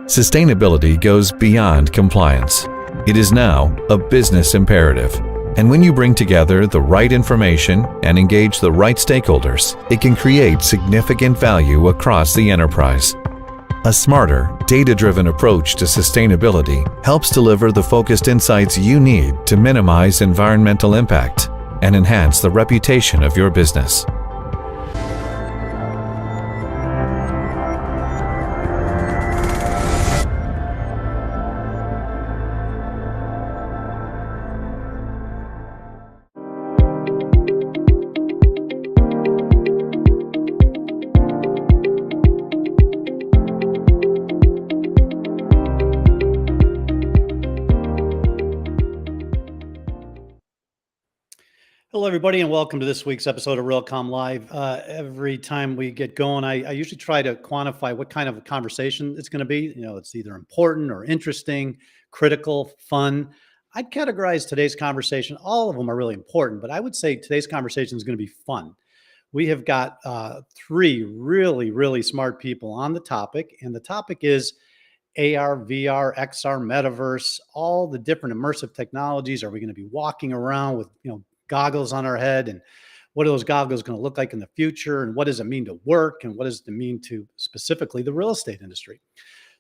Sustainability goes beyond compliance. It is now a business imperative. And when you bring together the right information and engage the right stakeholders, it can create significant value across the enterprise. A smarter, data-driven approach to sustainability helps deliver the focused insights you need to minimize environmental impact and enhance the reputation of your business. Hello, everybody, and welcome to this week's episode of Realcomm Live. Every time we get going, I usually try to quantify what kind of a conversation it's going to be. You know, it's either important or interesting, critical, fun. I'd categorize today's conversation. All of them are really important, but I would say today's conversation is going to be fun. We have got three really smart people on the topic, and the topic is AR, VR, XR, Metaverse, all the different immersive technologies. Are we going to be walking around with, goggles on our head, and what are those goggles going to look like in the future, and what does it mean to work, and what does it mean to specifically the real estate industry?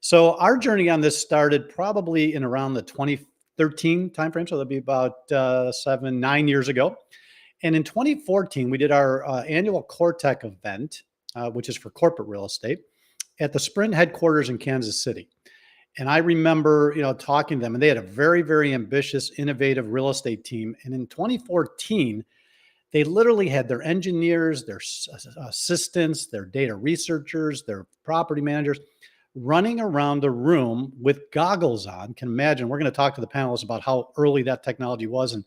So our journey on this started probably in around the 2013 timeframe, so that'd be about 9 years ago. And in 2014, we did our annual CoreTech event, which is for corporate real estate, at the Sprint headquarters in Kansas City. And I remember, talking to them, and they had a very ambitious, innovative real estate team. And in 2014, they literally had their engineers, their assistants, their data researchers, their property managers running around the room with goggles on. Can imagine, we're going to talk to the panelists about how early that technology was and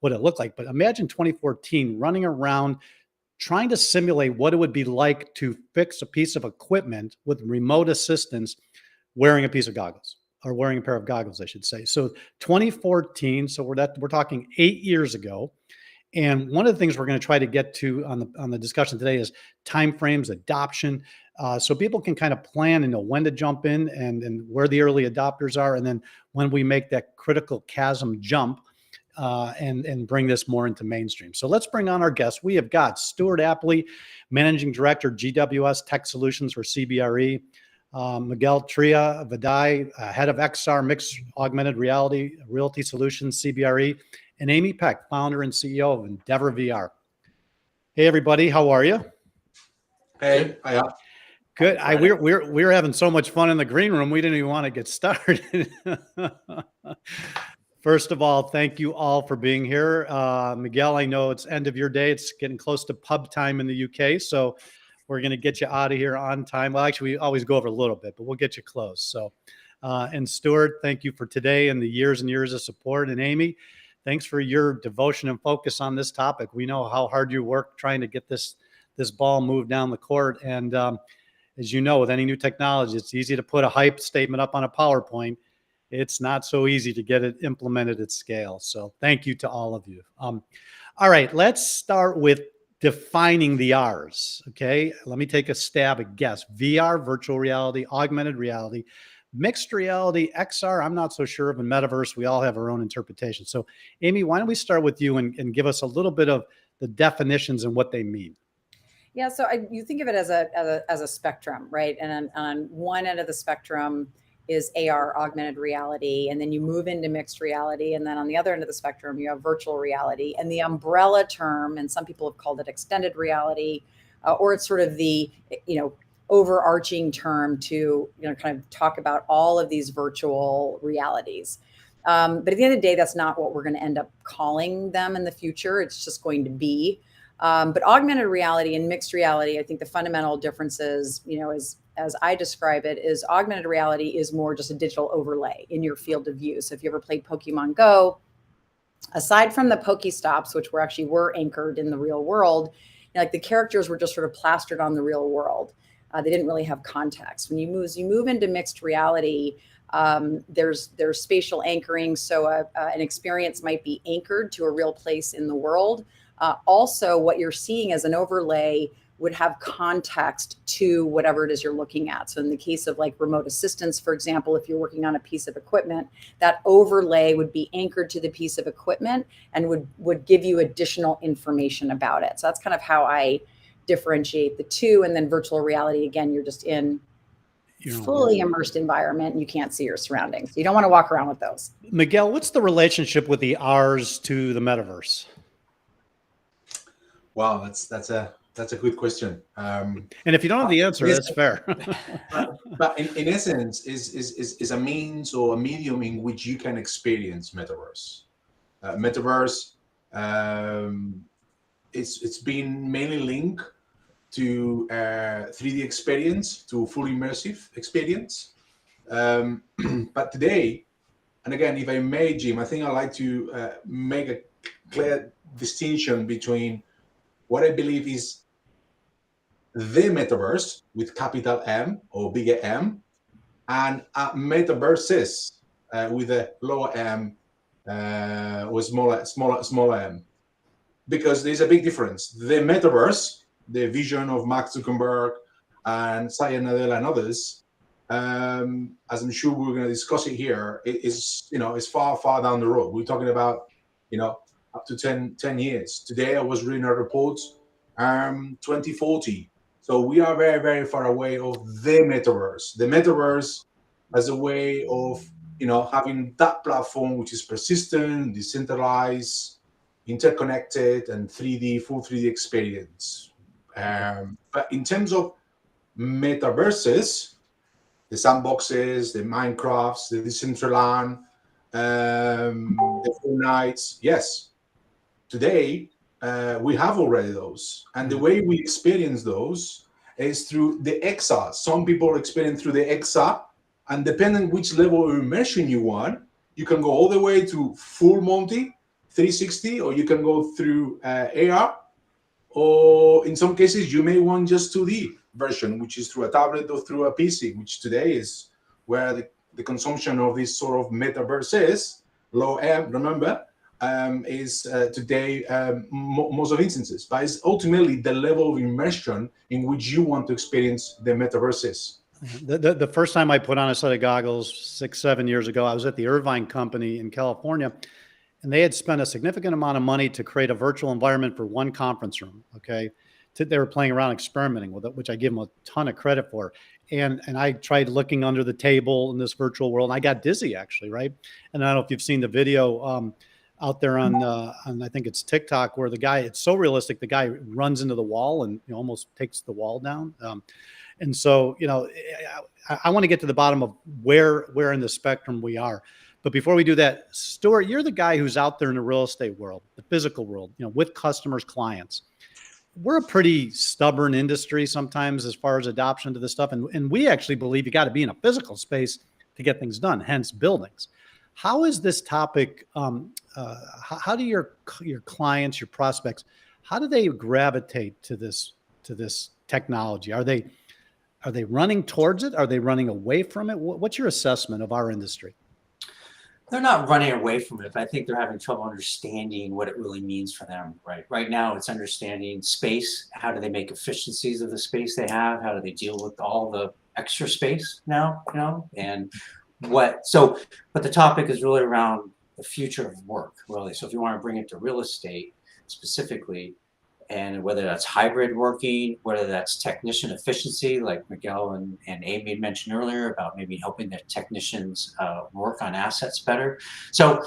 what it looked like. But imagine 2014 running around trying to simulate what it would be like to fix a piece of equipment with remote assistance wearing a piece of goggles, or wearing a pair of goggles, I should say. So 2014, so we're talking 8 years ago. And one of the things we're going to try to get to on the discussion today is timeframes, adoption, so people can kind of plan and know when to jump in and where the early adopters are, and then when we make that critical chasm jump and bring this more into mainstream. So let's bring on our guests. We have got Stuart Appley, Managing Director, GWS Tech Solutions for CBRE. Miquel Vidal, Head of XR Mixed Augmented Reality Realty Solutions, CBRE, and Amy Peck, Founder and CEO of EndeavorXR. Hey, everybody, how are you? Hey, hiya. Good. We're having so much fun in the green room, we didn't even want to get started. First of all, thank you all for being here. Miquel, I know it's end of your day. It's getting close to pub time in the UK, so we're going to get you out of here on time. Well, actually, we always go over a little bit, but we'll get you close. So, and Stuart, thank you for today and the years and years of support. And Amy, thanks for your devotion and focus on this topic. We know how hard you work trying to get this ball moved down the court. And as you know, with any new technology, it's easy to put a hype statement up on a PowerPoint. It's not so easy to get it implemented at scale. So thank you to all of you. All right, let's start with defining the R's, okay? Let me take a stab at guess. VR, virtual reality, augmented reality, mixed reality, XR, I'm not so sure of, and Metaverse, we all have our own interpretation. So Amy, why don't we start with you and give us a little bit of the definitions and what they mean? Yeah, so you think of it as a spectrum, right? And on one end of the spectrum is AR, augmented reality, and then you move into mixed reality, and then on the other end of the spectrum you have virtual reality. And the umbrella term, and some people have called it extended reality, or it's sort of the overarching term to kind of talk about all of these virtual realities. But at the end of the day, that's not what we're going to end up calling them in the future. It's just going to be. But augmented reality and mixed reality, I think the fundamental differences, as I describe it, is augmented reality is more just a digital overlay in your field of view. So if you ever played Pokemon Go, aside from the Pokestops, which were anchored in the real world, like the characters were just sort of plastered on the real world. They didn't really have context. When you move into mixed reality, there's spatial anchoring. So an experience might be anchored to a real place in the world. Also, what you're seeing as an overlay would have context to whatever it is you're looking at. So in the case of like remote assistance, for example, if you're working on a piece of equipment, that overlay would be anchored to the piece of equipment and would give you additional information about it. So that's kind of how I differentiate the two. And then virtual reality, again, you're just in fully immersed environment and you can't see your surroundings. You don't want to walk around with those. Miquel, what's the relationship with the R's to the metaverse? Wow, that's a good question. And if you don't have the answer, that's fair. but in essence, is a means or a medium in which you can experience metaverse. Metaverse, it's been mainly linked to 3D experience, to full immersive experience. But today, and again, if I may, Jim, I think I'd like to make a clear distinction between what I believe is the metaverse with capital M or bigger M, and metaverses with a lower m or smaller m, because there's a big difference. The metaverse, the vision of Mark Zuckerberg and Satya Nadella and others, as I'm sure we're going to discuss it here, is far down the road. We're talking about up to 10 years. Today I was reading a report, 2040. So we are very, very far away of the metaverse. The metaverse as a way of having that platform which is persistent, decentralized, interconnected, and full 3D experience. But in terms of metaverses, the sandboxes, the Minecrafts, the Decentraland, the Fortnites, yes, today we have already those. And the way we experience those is through the XR. Some people experience through the XR, and depending which level of immersion you want, you can go all the way to full Monty, 360, or you can go through AR, or in some cases, you may want just 2D version, which is through a tablet or through a PC, which today is where the consumption of this sort of metaverse is, low M, remember, is today most of instances. But it's ultimately the level of immersion in which you want to experience the metaverses. The first time I put on a set of goggles 6-7 years ago, I was at the Irvine company in California, and they had spent a significant amount of money to create a virtual environment for one conference room. Okay. They were playing around, experimenting with it, which I give them a ton of credit for. And I tried looking under the table in this virtual world, and I got dizzy, actually, right? And I don't know if you've seen the video out there on I think it's TikTok, where the guy, it's so realistic, the guy runs into the wall and almost takes the wall down. And so, I want to get to the bottom of where in the spectrum we are. But before we do that, Stuart, you're the guy who's out there in the real estate world, the physical world, with customers, clients. We're a pretty stubborn industry sometimes as far as adoption to this stuff. And we actually believe you got to be in a physical space to get things done, hence buildings. How is this topic, how do your clients, your prospects, how do they gravitate to this technology? Are they running towards it? Are they running away from it? What's your assessment of our industry? They're not running away from it, but I think they're having trouble understanding what it really means for them. Right now, it's understanding space. How do they make efficiencies of the space they have? How do they deal with all the extra space now? And but the topic is really around the future of work, really. So if you want to bring it to real estate specifically, and whether that's hybrid working, whether that's technician efficiency, like Miquel and Amy had mentioned earlier about maybe helping the technicians work on assets better. So,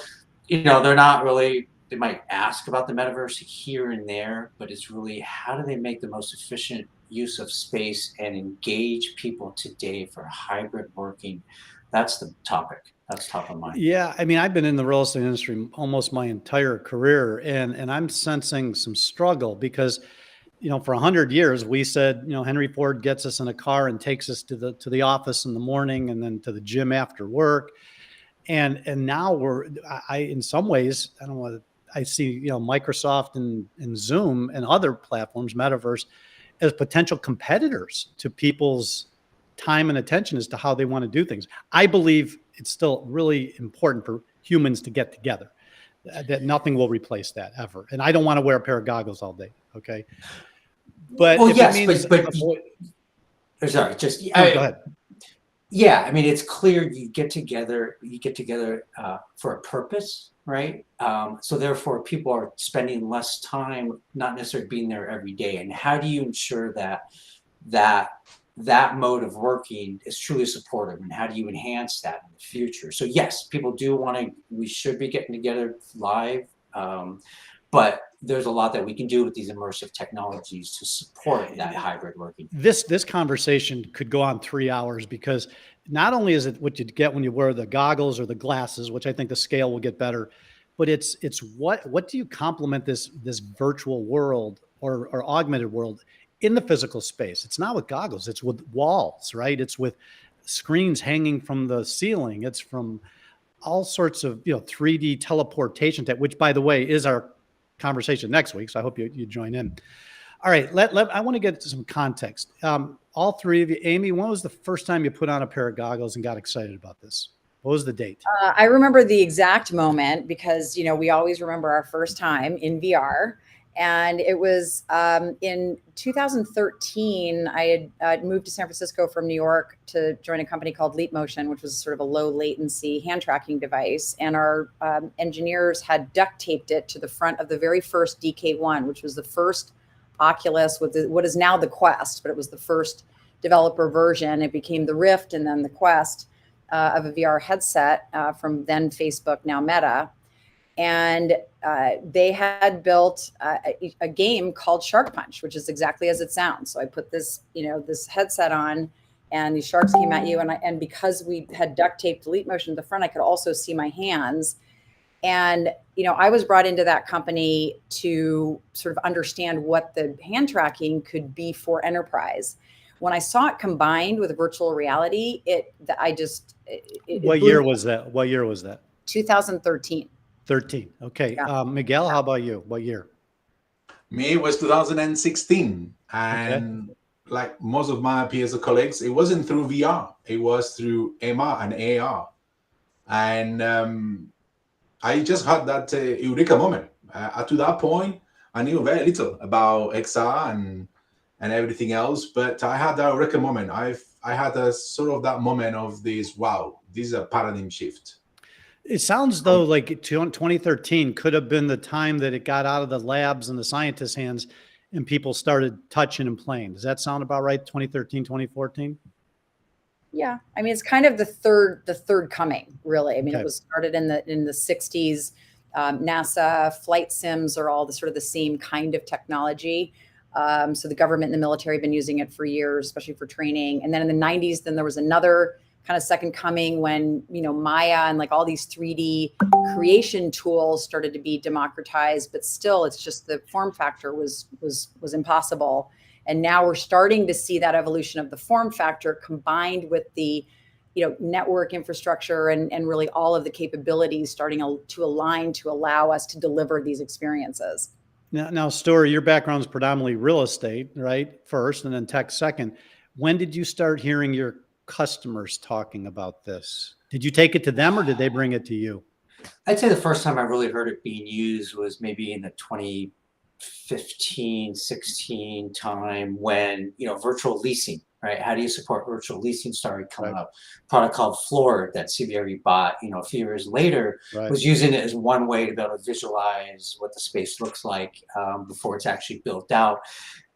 they're not really, they might ask about the metaverse here and there, but it's really how do they make the most efficient use of space and engage people today for hybrid working? That's the topic. That's top of mind. Yeah. I mean, I've been in the real estate industry almost my entire career, and I'm sensing some struggle because, for 100 years, we said, Henry Ford gets us in a car and takes us to the office in the morning and then to the gym after work. And now in some ways, I don't know, I see, Microsoft and Zoom and other platforms, Metaverse, as potential competitors to people's time and attention as to how they want to do things. I believe it's still really important for humans to get together, that nothing will replace that ever. And I don't want to wear a pair of goggles all day. Okay. But Well, if yes, it means but sorry, just go ahead. yeah, I mean, it's clear you get together for a purpose, right? So therefore, people are spending less time, not necessarily being there every day. And how do you ensure that mode of working is truly supportive, and how do you enhance that in the future? So yes, people do we should be getting together live, but there's a lot that we can do with these immersive technologies to support that hybrid working. This conversation could go on 3 hours, because not only is it what you get when you wear the goggles or the glasses, which I think the scale will get better, but it's what do you complement this virtual world or augmented world in the physical space? It's not with goggles, it's with walls, right? It's with screens hanging from the ceiling. It's from all sorts of 3D teleportation tech, which, by the way, is our conversation next week. So I hope you join in. All right, I want to get to some context. All three of you, Amy, when was the first time you put on a pair of goggles and got excited about this? What was the date? I remember the exact moment, because we always remember our first time in VR. And it was in 2013. I had moved to San Francisco from New York to join a company called Leap Motion, which was sort of a low latency hand tracking device. And our engineers had duct taped it to the front of the very first DK1, which was the first Oculus with what is now the Quest, but it was the first developer version. It became the Rift and then the Quest of a VR headset from then Facebook, now Meta. And they had built a game called Shark Punch, which is exactly as it sounds. So I put this, this headset on, and these sharks came at you. And because we had duct taped Leap Motion to the front, I could also see my hands. And, I was brought into that company to sort of understand what the hand tracking could be for enterprise. When I saw it combined with virtual reality, What year was that? What year was that? 2013. 13. Okay. Yeah. Miguel, how about you? What year? Me, it was 2016. And like most of my peers or colleagues, it wasn't through VR. It was through MR and AR. And I just had that eureka moment. To that point, I knew very little about XR and everything else, but I had that eureka moment. I had a sort of that moment of this, wow, this is a paradigm shift. It sounds though like 2013 could have been the time that it got out of the labs and the scientists' hands and people started touching and playing. Does that sound about right? 2013, 2014? Yeah. I mean, it's kind of the third coming, really. I mean, Okay. It was started in the 60s. NASA flight sims are all the sort of the same kind of technology. So the government and the military have been using it for years, especially for training. And then in the 90s, then there was another kind of second coming when, Maya and like all these 3D creation tools started to be democratized, but still it's just the form factor was impossible. And now we're starting to see that evolution of the form factor combined with the, network infrastructure and really all of the capabilities starting to align to allow us to deliver these experiences. Now, Stuart, your background is predominantly real estate, right? First, and then tech second. When did you start hearing your customers talking about this? Did you take it to them or did they bring it to you? I'd say the first time I really heard it being used was maybe in the 2015, 16 time when, virtual leasing, right? How do you support virtual leasing started coming up? A product called Floor that CBRE bought, a few years later, was using it as one way to be able to visualize what the space looks like before it's actually built out.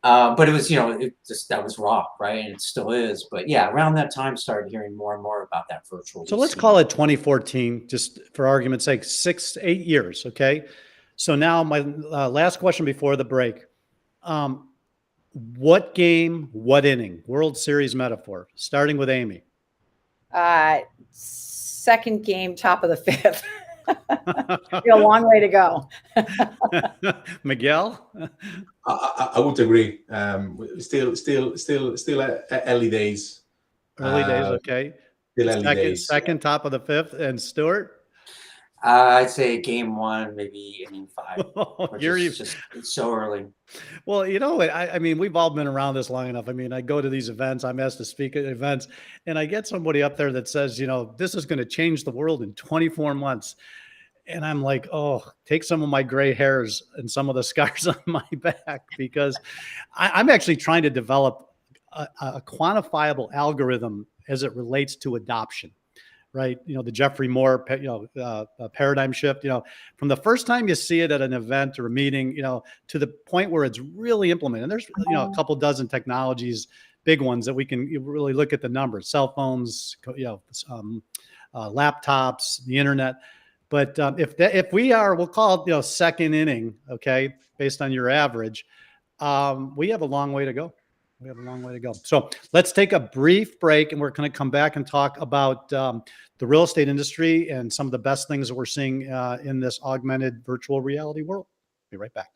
But it was, that was raw, right? And it still is. But yeah, around that time, started hearing more and more about that virtual. So let's call it 2014, just for argument's sake, 8 years. Okay. So now my last question before the break. What game, what inning? World Series metaphor, starting with Amy. Second game, top of the fifth. A long way to go. Miguel? I would agree. Still early days. Early days, okay. Still early days. Second, top of the fifth. And Stuart? I'd say game one, maybe inning 5. It's so early. Well, I mean, we've all been around this long enough. I mean, I go to these events, I'm asked to speak at events, and I get somebody up there that says, this is going to change the world in 24 months. And I'm like, oh, take some of my gray hairs and some of the scars on my back, because I'm actually trying to develop a quantifiable algorithm as it relates to adoption, right? You know, the Jeffrey Moore, paradigm shift, from the first time you see it at an event or a meeting, to the point where it's really implemented. And there's, a couple dozen technologies, big ones that we can really look at the numbers, cell phones, laptops, the internet. But if we are, we'll call it, second inning, okay, based on your average, we have a long way to go. We have a long way to go. So let's take a brief break, and we're going to come back and talk about the real estate industry and some of the best things that we're seeing in this augmented virtual reality world. Be right back.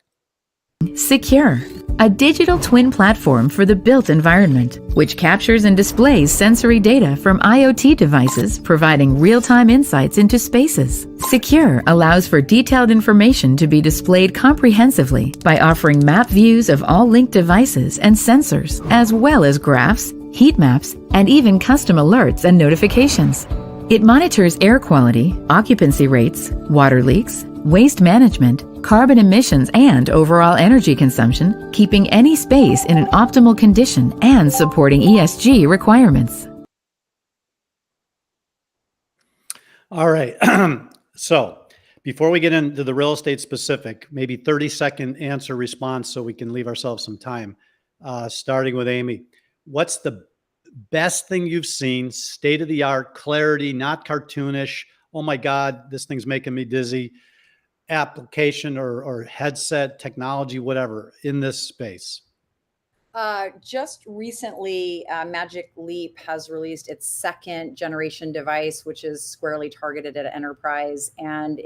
Secure, a digital twin platform for the built environment, which captures and displays sensory data from IoT devices, providing real-time insights into spaces. Secure allows for detailed information to be displayed comprehensively by offering map views of all linked devices and sensors, as well as graphs, heat maps, and even custom alerts and notifications. It monitors air quality, occupancy rates, water leaks, waste management, carbon emissions, and overall energy consumption, keeping any space in an optimal condition and supporting ESG requirements. All right. So before we get into the real estate specific, maybe 30-second answer response so we can leave ourselves some time, starting with Amy. What's the best thing you've seen, state of the art, clarity, not cartoonish, oh my God, this thing's making me dizzy, application or headset technology, whatever, in this space? Just recently, Magic Leap has released its second generation device, which is squarely targeted at enterprise and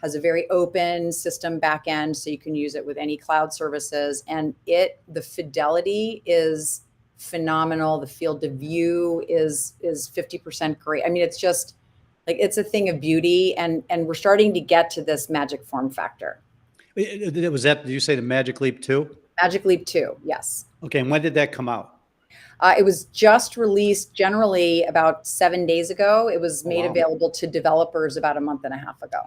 has a very open system backend, so you can use it with any cloud services. And the fidelity is phenomenal. The field of view is 50% great. I mean, it's just like, it's a thing of beauty, and we're starting to get to this magic form factor. Did you say the Magic Leap 2? Magic Leap 2, yes. Okay, and when did that come out? It was just released generally about 7 days ago. It was made available to developers about a month and a half ago.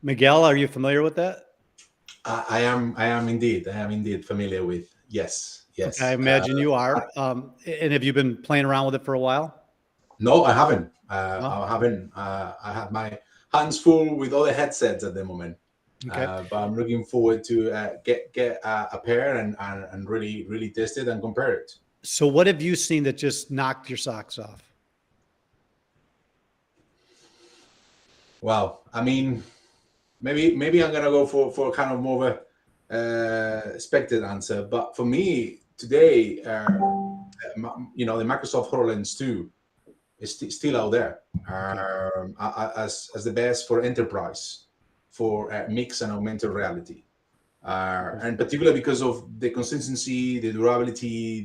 Miquel, are you familiar with that? I am indeed familiar with. Yes. Okay, I imagine you are. And have you been playing around with it for a while? No, I haven't. I haven't. I have my hands full with other headsets at the moment. Okay. But I'm looking forward to get a pair and really test it and compare it. So what have you seen that just knocked your socks off? Well, I mean, maybe I'm gonna go for kind of more of a expected answer. But for me today, the Microsoft HoloLens 2 is still out there as the best for enterprise for mixed and augmented reality, and particularly because of the consistency, the durability,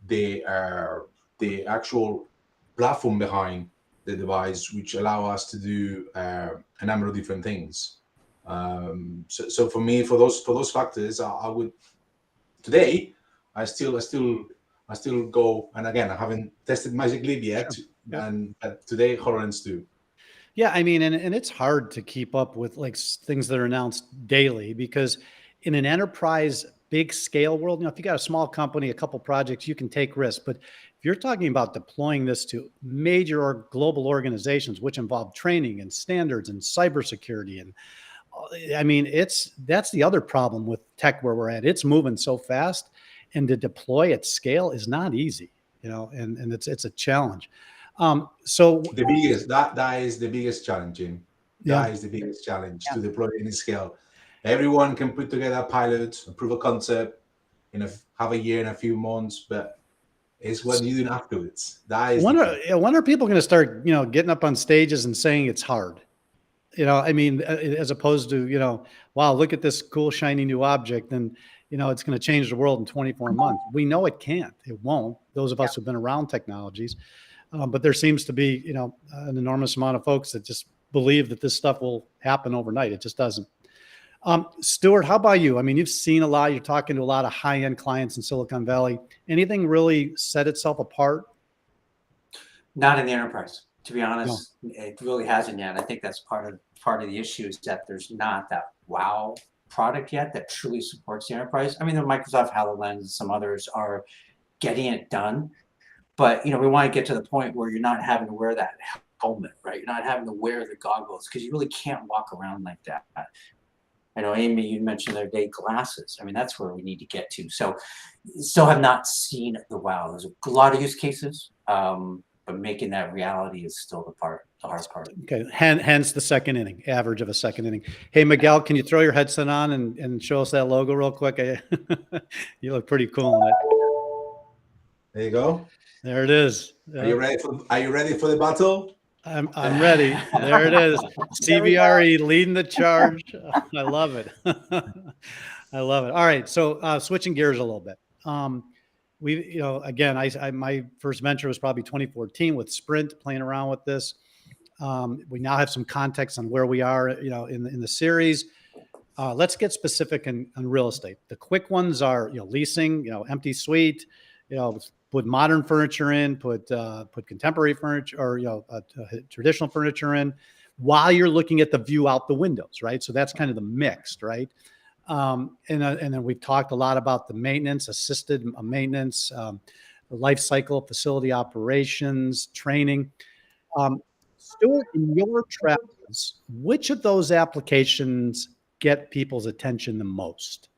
the actual platform behind the device, which allow us to do a number of different things. So for me, for those factors, I would today. I still go, and again, I haven't tested Magic Leap yet, Sure. Yeah. and today HoloLens 2. Yeah, I mean, and it's hard to keep up with like things that are announced daily, because in an enterprise big scale world, if you got a small company, a couple projects, you can take risks. But if you're talking about deploying this to major or global organizations, which involve training and standards and cybersecurity, and I mean, that's the other problem with tech where we're at. It's moving so fast, and to deploy at scale is not easy, and it's a challenge. So the biggest that is the biggest challenge. That is the biggest challenge to deploy any scale. Everyone can put together a pilot, a proof of concept in half a year and a few months, but it's what you do afterwards. That is. When are people going to start, getting up on stages and saying it's hard? I mean, as opposed to, wow, look at this cool shiny new object, and it's going to change the world in 24 months. We know it can't. It won't. Those of us who've been around technologies. But there seems to be, an enormous amount of folks that just believe that this stuff will happen overnight. It just doesn't. Stuart, how about you? I mean, you've seen a lot. You're talking to a lot of high-end clients in Silicon Valley. Anything really set itself apart? Not in the enterprise. To be honest, it really hasn't yet. I think that's part of the issue is that there's not that wow product yet that truly supports the enterprise. I mean, the Microsoft HoloLens and some others are getting it done, but we want to get to the point where you're not having to wear that helmet, right? You're not having to wear the goggles because you really can't walk around like that. I know, Amy, you mentioned the other day glasses. I mean, that's where we need to get to. So still have not seen the wow. There's a lot of use cases, but making that reality is still the hard part. Okay, hence the second inning, average of a second inning. Hey, Miquel, can you throw your headset on and show us that logo real quick? You look pretty cool in it. There you go. There it is. Are you ready for the battle? I'm ready. There it is. CBRE leading the charge. I love it. I love it. All right. So switching gears a little bit. We, again, my first venture was probably 2014 with Sprint, playing around with this. We now have some context on where we are, in the series. Let's get specific on real estate. The quick ones are, leasing, empty suite, put modern furniture in, put contemporary furniture or, traditional furniture in while you're looking at the view out the windows, right? So that's kind of the mixed, right? And then we've talked a lot about the maintenance, assisted maintenance, the life cycle, facility operations, training. Stuart, in your travels, which of those applications get people's attention the most?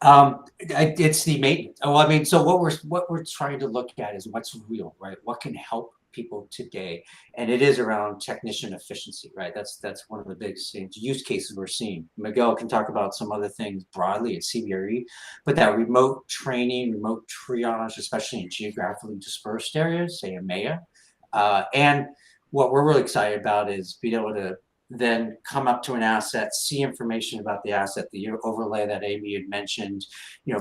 It's the maintenance. Well, I mean, so what we're trying to look at is what's real, right? What can help people today, and it is around technician efficiency, right? That's one of the big things, use cases we're seeing. Miquel can talk about some other things broadly at CBRE, but that remote training, remote triage, especially in geographically dispersed areas, say EMEA, and what we're really excited about is being able to then come up to an asset, see information about the asset, the overlay that Amy had mentioned,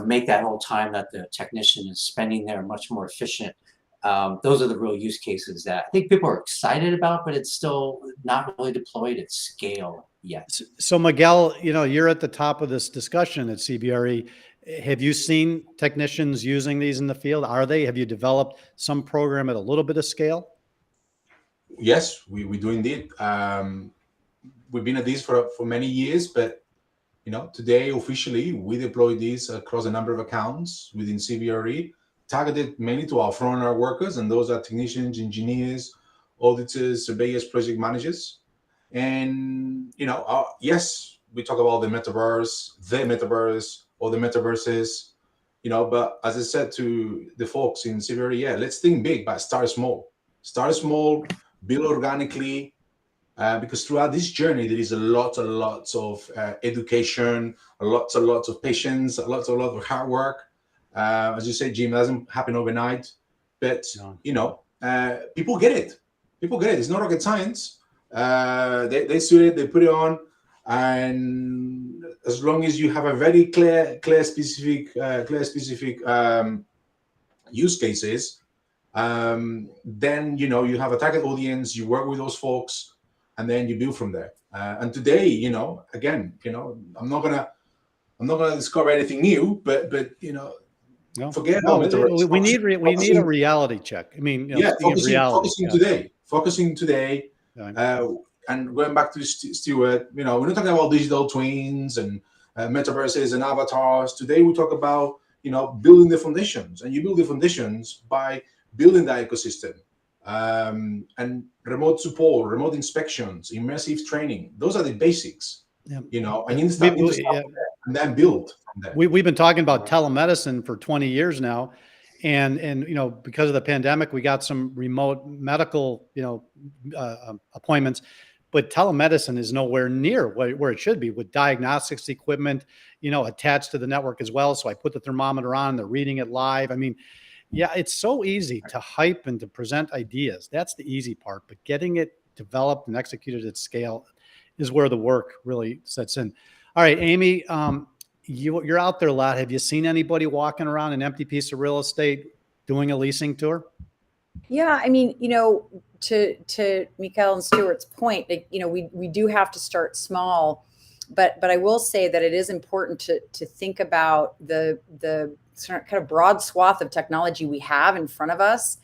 make that whole time that the technician is spending there much more efficient. Those are the real use cases that I think people are excited about, but it's still not really deployed at scale yet. So Miquel, you're at the top of this discussion at CBRE. Have you seen technicians using these in the field? Have you developed some program at a little bit of scale? Yes, we do indeed. We've been at this for many years, but today officially we deploy this across a number of accounts within CBRE, targeted mainly to our frontline workers, and those are technicians, engineers, auditors, surveyors, project managers. And yes, we talk about the metaverse, or the metaverses, but as I said to the folks in CBRE, let's think big, but start small. Start small, build organically. Because throughout this journey, there is a lot of education, a lot of patience, a lot of hard work. As you say, Jim, it doesn't happen overnight, but people get it. People get it. It's not rocket science. They see it, they put it on, and as long as you have a very clear specific use cases, then you have a target audience. You work with those folks. And then you build from there. And today, again, I'm not gonna discover anything new, but forget about metaverse. We need a reality check. I mean, focusing today, and going back to Stuart. We're not talking about digital twins and metaverses and avatars. Today, we talk about building the foundations, and you build the foundations by building the ecosystem. And remote support, remote inspections, immersive training. Those are the basics, and you need to start and then build from there. We've been talking about telemedicine for 20 years now. And because of the pandemic, we got some remote medical, appointments, but telemedicine is nowhere near where it should be, with diagnostics equipment, attached to the network as well. So I put the thermometer on, they're reading it live. I mean, yeah, it's so easy to hype and to present ideas. That's the easy part, but getting it developed and executed at scale is where the work really sets in. All right, Amy, you're out there a lot. Have you seen anybody walking around an empty piece of real estate doing a leasing tour? Yeah, I mean, to Miquel and Stuart's point, we do have to start small, but I will say that it is important to think about the kind of broad swath of technology we have in front of us,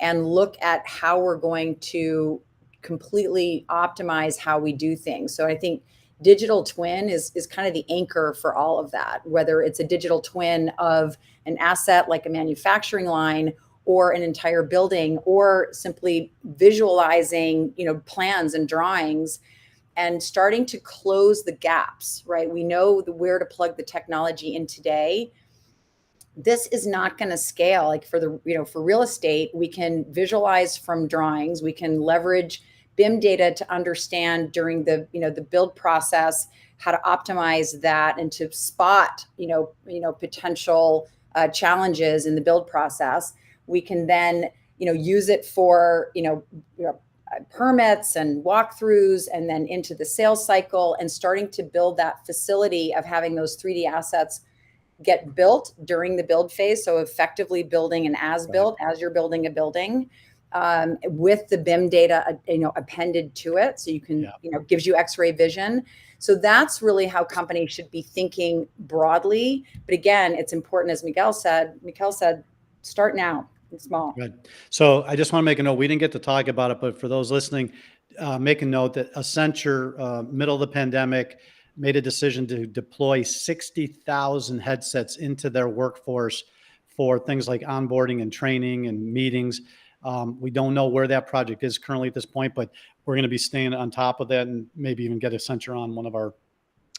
and look at how we're going to completely optimize how we do things. So I think digital twin is kind of the anchor for all of that, whether it's a digital twin of an asset like a manufacturing line or an entire building, or simply visualizing, plans and drawings and starting to close the gaps, right? We know where to plug the technology in today. This is not going to scale. Like for real estate, we can visualize from drawings, we can leverage BIM data to understand during the build process how to optimize that and to spot potential challenges in the build process. We can then use it for permits and walkthroughs, and then into the sales cycle, and starting to build that facility of having those 3D assets get built during the build phase. So effectively building an as-built as you're building a building, with the BIM data, appended to it. So you can, gives you X-ray vision. So that's really how companies should be thinking broadly. But again, it's important, as Miquel said, start now. Small. Good. So I just want to make a note. We didn't get to talk about it, but for those listening, make a note that Accenture, middle of the pandemic, made a decision to deploy 60,000 headsets into their workforce for things like onboarding and training and meetings. We don't know where that project is currently at this point, but we're going to be staying on top of that and maybe even get Accenture on one of our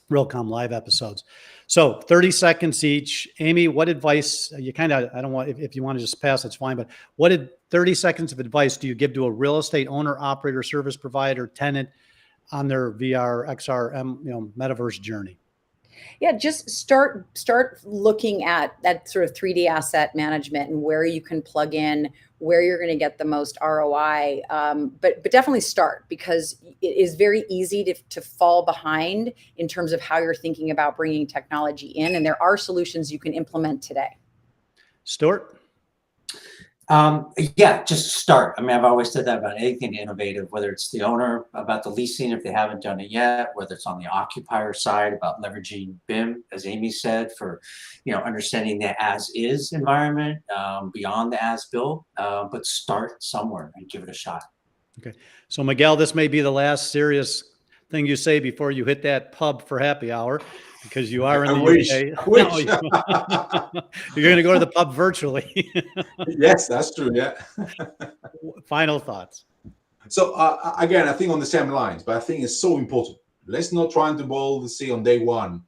Realcomm live episodes. So 30 seconds each. Amy, what advice I don't want, if you want to just pass, that's fine. But what 30 seconds of advice do you give to a real estate owner, operator, service provider, tenant on their VR, XR, Metaverse journey? Yeah, just start looking at that sort of 3D asset management and where you can plug in, where you're going to get the most ROI. But definitely start, because it is very easy to fall behind in terms of how you're thinking about bringing technology in. And there are solutions you can implement today. Stuart? Yeah, just start. I mean, I've always said that about anything innovative, whether it's the owner about the leasing, if they haven't done it yet, whether it's on the occupier side about leveraging BIM, as Amy said, for, understanding the as-is environment, beyond the as-built, but start somewhere and give it a shot. Okay. So Miquel, this may be the last serious thing you say before you hit that pub for happy hour, because you are in the UK. I wish. You're going to go to the pub virtually. Yes, that's true. Yeah. Final thoughts. So again, I think on the same lines, but I think it's so important. Let's not try to boil the sea on day one.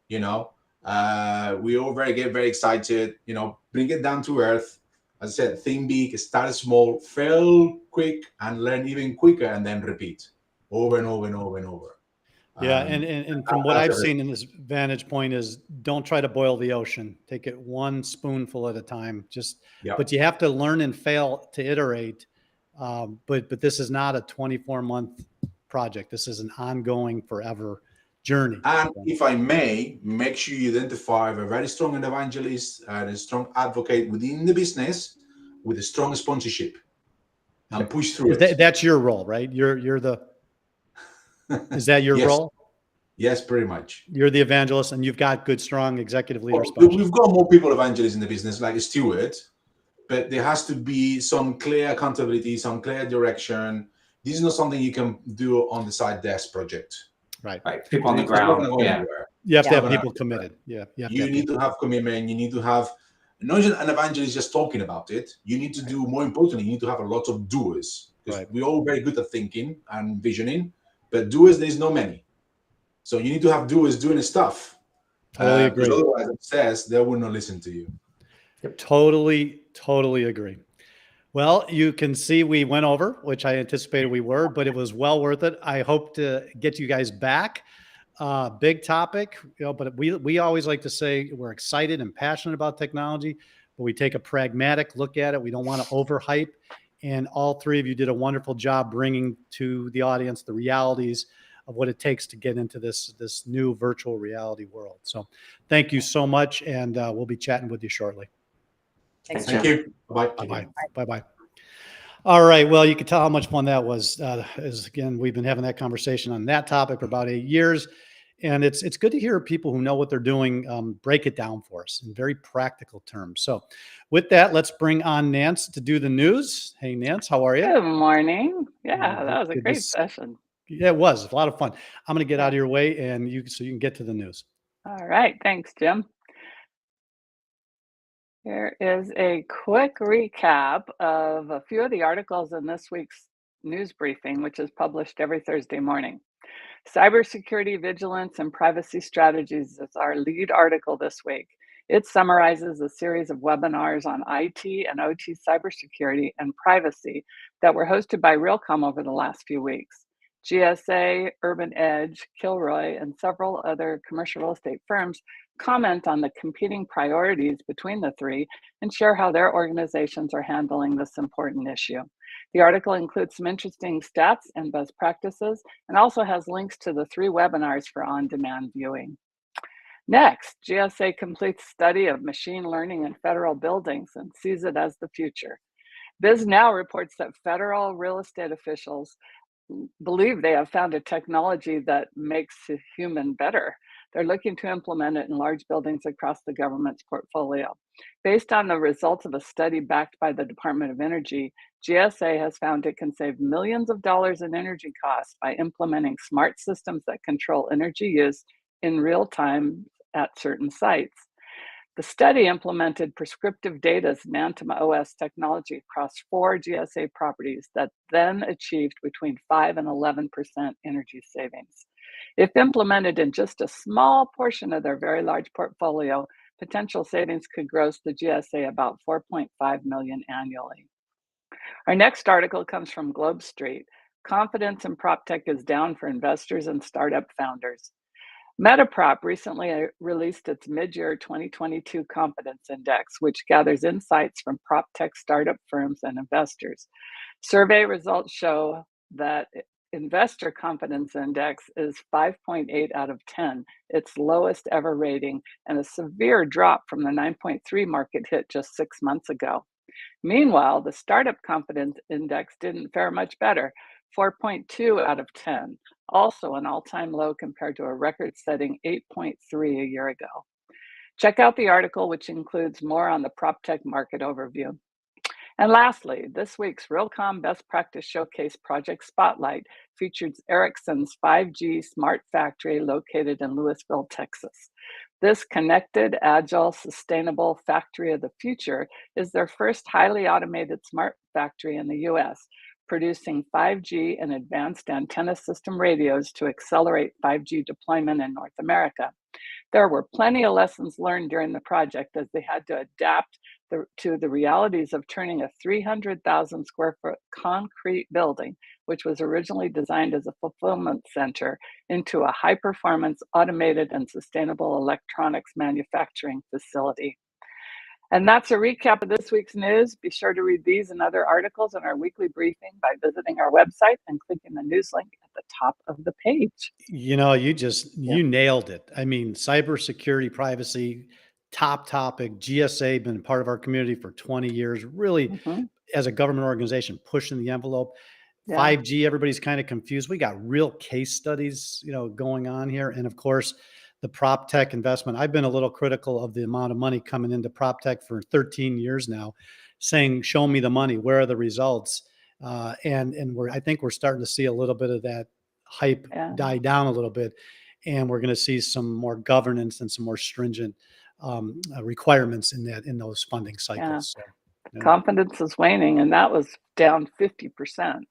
We all get very excited. Bring it down to earth. As I said, think big, start small, fail quick, and learn even quicker, and then repeat over and over and over and over. Yeah, and from what I've seen in this vantage point is, don't try to boil the ocean. Take it one spoonful at a time. But you have to learn and fail to iterate. But this is not a 24-month project. This is an ongoing, forever journey. And if I may, make sure you identify a very strong evangelist and a strong advocate within the business with a strong sponsorship, and push through it. That's your role, right? You're the. Is that your role? Yes, pretty much. You're the evangelist, and you've got good, strong executive leaders. We've got more people evangelists in the business, like Stuart, but there has to be some clear accountability, some clear direction. This is not something you can do on the side desk project. Right. People on the ground. You have to have people committed. Yeah. You need to have commitment. You need to have not just an evangelist just talking about it. You need to do, more importantly, you need to have a lot of doers. Because we're all very good at thinking and visioning, but doers, there's no many. So you need to have doers doing stuff. Totally agree. Otherwise, it says they will not listen to you. Yep. Totally agree. Well, you can see we went over, which I anticipated we were, but it was well worth it. I hope to get you guys back. Big topic, but we always like to say we're excited and passionate about technology, but we take a pragmatic look at it. We don't want to overhype. And all three of you did a wonderful job bringing to the audience the realities of what it takes to get into this new virtual reality world. So thank you so much. And we'll be chatting with you shortly. Thank you. Bye-bye. Bye-bye. All right. Well, you can tell how much fun that was. Again, we've been having that conversation on that topic for about 8 years. And it's good to hear people who know what they're doing break it down for us in very practical terms. So with that, let's bring on Nance to do the news. Hey, Nance, how are you? Good morning. Yeah, that was a Good great session. Yeah, it was a lot of fun. I'm going to get out Yeah. of your way and so you can get to the news. All right. Thanks, Jim. Here is a quick recap of a few of the articles in this week's news briefing, which is published every Thursday morning. Cybersecurity vigilance and privacy strategies is our lead article this week. It summarizes a series of webinars on IT and OT cybersecurity and privacy that were hosted by Realcomm over the last few weeks. GSA, Urban Edge, Kilroy, and several other commercial real estate firms comment on the competing priorities between the three and share how their organizations are handling this important issue. The article includes some interesting stats and best practices and also has links to the 3 webinars for on-demand viewing. Next, GSA completes study of machine learning in federal buildings and sees it as the future. BizNow reports that federal real estate officials believe they have found a technology that makes a human better. They're looking to implement it in large buildings across the government's portfolio. Based on the results of a study backed by the Department of Energy, GSA has found it can save millions of dollars in energy costs by implementing smart systems that control energy use in real time at certain sites. The study implemented prescriptive data's Nantum OS technology across 4 GSA properties that then achieved between 5 and 11% energy savings. If implemented in just a small portion of their very large portfolio, potential savings could gross the GSA about $4.5 million annually. Our next article comes from Globe Street. Confidence in PropTech is down for investors and startup founders. Metaprop recently released its mid-year 2022 Confidence Index, which gathers insights from PropTech startup firms and investors. Survey results show that Investor Confidence Index is 5.8 out of 10, its lowest ever rating, and a severe drop from the 9.3 mark it hit just 6 months ago. Meanwhile, the Startup Confidence Index didn't fare much better, 4.2 out of 10, also an all-time low compared to a record-setting 8.3 a year ago. Check out the article, which includes more on the PropTech market overview. And lastly, this week's Realcomm Best Practice Showcase Project Spotlight featured Ericsson's 5G smart factory located in Lewisville, Texas. This connected, agile, sustainable factory of the future is their first highly automated smart factory in the US, producing 5G and advanced antenna system radios to accelerate 5G deployment in North America. There were plenty of lessons learned during the project as they had to adapt to the realities of turning a 300,000 square foot concrete building, which was originally designed as a fulfillment center, into a high performance, automated, and sustainable electronics manufacturing facility. And that's a recap of this week's news. Be sure to read these and other articles in our weekly briefing by visiting our website and clicking the news link at the top of the page. You know, you nailed it. I mean, cybersecurity, privacy, top topic. GSA been part of our community for 20 years, really as a government organization, pushing the envelope. Yeah. 5G, everybody's kind of confused. We got real case studies, going on here. And of course, the prop tech investment. I've been a little critical of the amount of money coming into prop tech for 13 years now, saying, show me the money. Where are the results? I think we're starting to see a little bit of that hype die down a little bit. And we're going to see some more governance and some more stringent requirements in those funding cycles. Yeah. So, confidence is waning, and that was down 50%.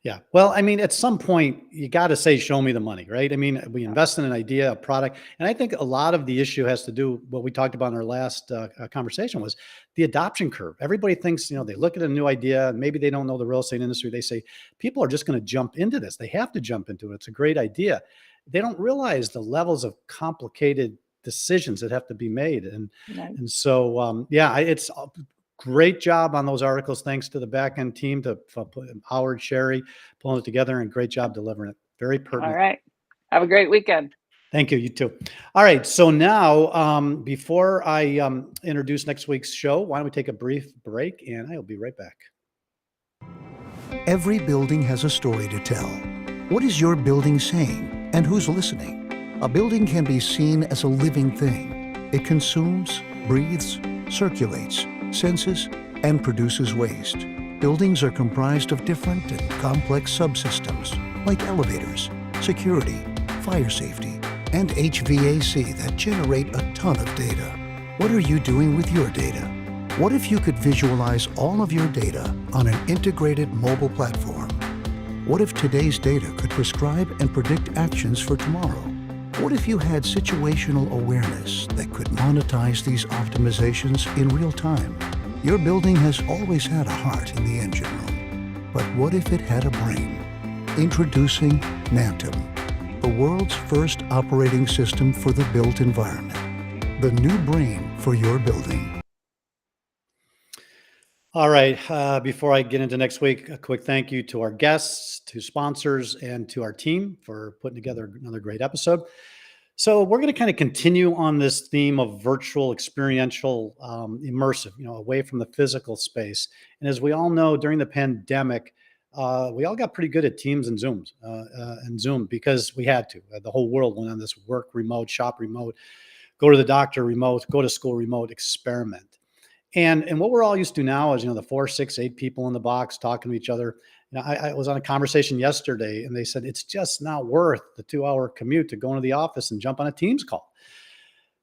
Yeah. Well, I mean, at some point you got to say, show me the money, right? I mean, we invest in an idea, a product. And I think a lot of the issue has to do what we talked about in our last conversation was the adoption curve. Everybody thinks, they look at a new idea, maybe they don't know the real estate industry. They say, people are just going to jump into this. They have to jump into it. It's a great idea. They don't realize the levels of complicated decisions that have to be made. And so, it's great job on those articles. Thanks to the back end team, to Howard, Sherry, pulling it together, and great job delivering it. Very pertinent. All right. Have a great weekend. Thank you. You too. All right. So now, before I introduce next week's show, why don't we take a brief break, and I'll be right back. Every building has a story to tell. What is your building saying, and who's listening? A building can be seen as a living thing. It consumes, breathes, circulates, senses, and produces waste. Buildings are comprised of different and complex subsystems, like elevators, security, fire safety, and HVAC that generate a ton of data. What are you doing with your data? What if you could visualize all of your data on an integrated mobile platform? What if today's data could prescribe and predict actions for tomorrow? What if you had situational awareness that could monetize these optimizations in real time? Your building has always had a heart in the engine room, but what if it had a brain? Introducing Nantum, the world's first operating system for the built environment. The new brain for your building. All right. Before I get into next week, a quick thank you to our guests, to sponsors, and to our team for putting together another great episode. So we're going to kind of continue on this theme of virtual, experiential, immersive, away from the physical space. And as we all know, during the pandemic, we all got pretty good at Teams and Zoom because we had to. The whole world went on this work remote, shop remote, go to the doctor remote, go to school remote, experiment. And what we're all used to now is, the 4, 6, 8 people in the box talking to each other. I was on a conversation yesterday and they said, it's just not worth the 2-hour commute to go into the office and jump on a Teams call.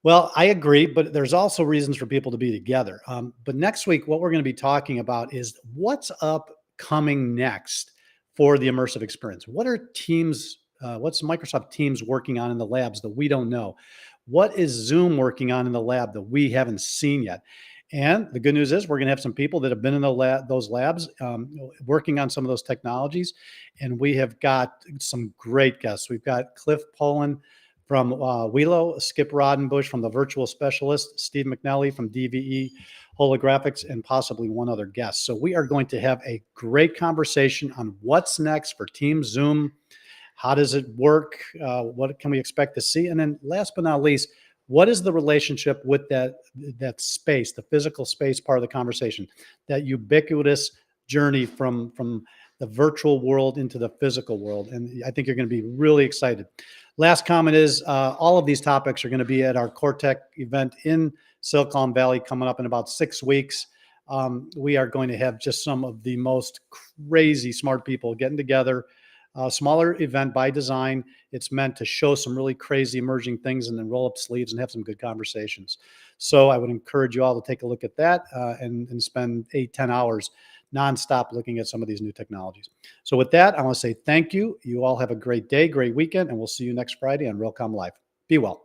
Well, I agree, but there's also reasons for people to be together. But next week, what we're going to be talking about is what's upcoming next for the immersive experience. What are Teams, what's Microsoft Teams working on in the labs that we don't know? What is Zoom working on in the lab that we haven't seen yet? And the good news is we're going to have some people that have been in those labs working on some of those technologies. And we have got some great guests. We've got Cliff Poland from Welo, Skip Rodenbush from the Virtual Specialist, Steve McNally from DVE Holographics, and possibly one other guest. So we are going to have a great conversation on what's next for Teams, Zoom. How does it work? What can we expect to see? And then last but not least, what is the relationship with that space, the physical space part of the conversation, that ubiquitous journey from the virtual world into the physical world? And I think you're going to be really excited. Last comment is all of these topics are going to be at our CoreTech event in Silicon Valley coming up in about 6 weeks. We are going to have just some of the most crazy smart people getting together. A smaller event by design. It's meant to show some really crazy emerging things and then roll up sleeves and have some good conversations. So I would encourage you all to take a look at that and spend 8-10 hours nonstop looking at some of these new technologies. So with that, I want to say thank you. You all have a great day, great weekend, and we'll see you next Friday on Realcomm Live. Be well.